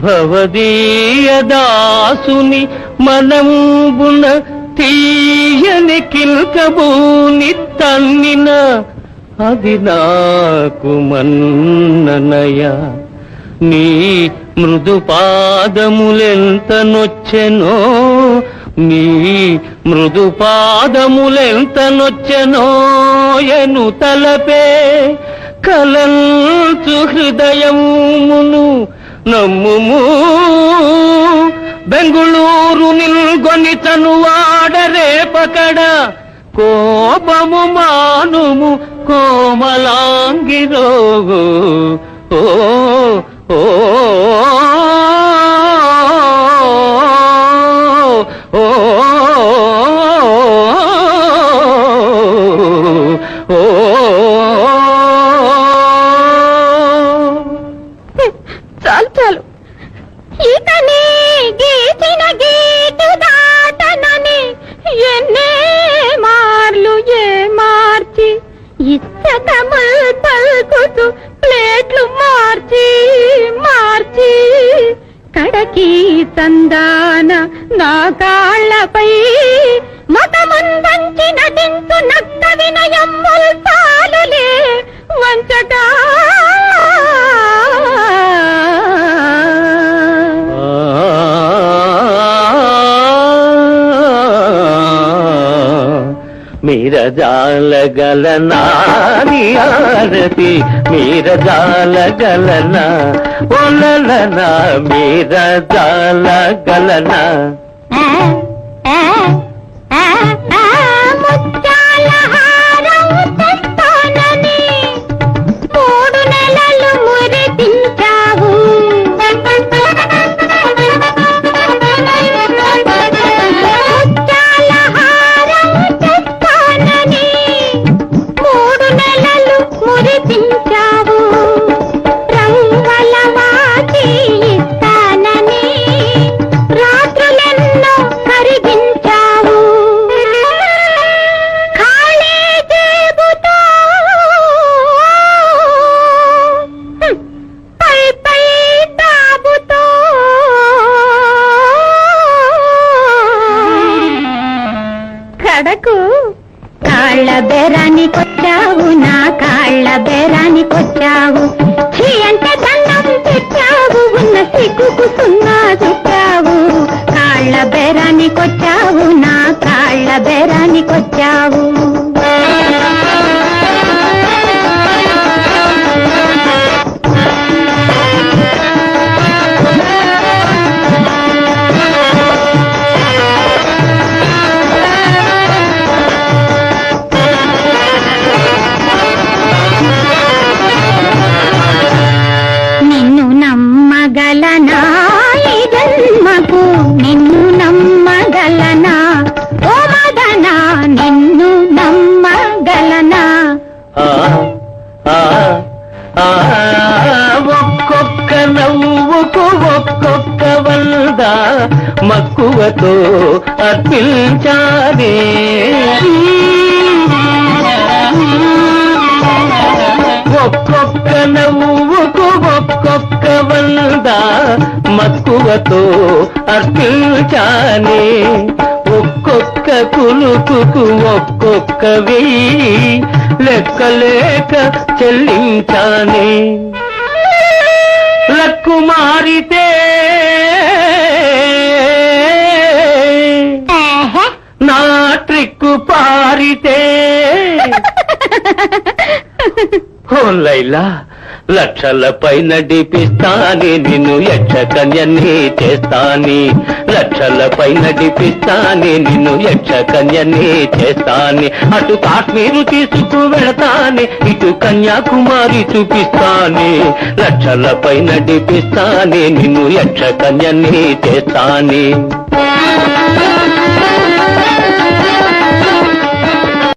భవదీయ దాసుని మనంబున తీయని కిల్కబూని తన్నిన అది నాకు మన్ననయ. నీ మృదు పాదములెంత నొచ్చెనో, నీ మృదు పాదములెంత నొచ్చెనో ఎను తలపే కలంచు హృదయమును నమ్ముము. బెంగుళూరు నిల్గొని తనువాడరే పకడ కోపము మానుము కోమలాంగిరో. ఓ ఓ ఓ చాలు చాలు, ఇక నీ గీచిన గీటు దాటనని ఎన్నే మార్లు ఏ మార్చి ఇచ్చకముల్ పల్కుతూ ప్లేట్లు మార్చి మార్చి కడకి సందాన నా కాళ్లపై మతముందంచి నటించు నక్క వినయమ్ముల్ చాలులే వంచగా. మీరజాలగలనా నీ ఆరతి, మీరజాలగలనా ఒలలనా, మీరజాలగలనా. ముత్యాల హారం తెస్తానని 3 నెలలు మురిపించావు. ముత్యాల హారం తెస్తానని 3 నెలలు మురిపించావు. రంగుల వాచి ఇస్తానని రాత్రులెన్నో కరిగించావు. ఖాళీ జేబుతో పై పై తాబుతో కడకు కాళ్ళ బేరానికొచ్చావు, నా కాళ్ళ బేరానికొచ్చావు. ఛీ అంటే దండం తెచ్చావు, ఉన్న సిగ్గుకు సున్నా చుట్టావు. కాళ్ళ బేరానికొచ్చావు, నా కాళ్ళ బేరానికొచ్చావు. నిన్ను నమ్మగలనా ఈ జన్మకు, నిన్ను నమ్మగలనా ఓ మదనా, నిన్ను నమ్మగలనా. ఒక్కొక్క నవ్వుకు ఒక్కొక్క వంద మక్కువతో అర్పించానే. ఒక్కొక్క నవ్వుకు ఒక్కొక్క వంద మక్కువతో అర్పించానే. ఒక్కొక్క కులుకుకు ఒక్కొక్క వెయ్యి లెక్కలేక చెల్లించానే. లక్కు మారితే నా ట్రిక్కు పారితే ఓ లైలా, లక్షల పైన డిపిస్తాని నిన్ను యక్ష కన్యని చేస్తాని. లక్షల పైన డిపిస్తాని నిన్ను యక్ష కన్యని చేస్తాని. అటు కాశ్మీరు తీసుకు వెళతాని, ఇటు కన్యాకుమారి చూపిస్తాని. లక్షల పైన డిపిస్తాని నిన్ను యక్ష కన్యని చేస్తాని.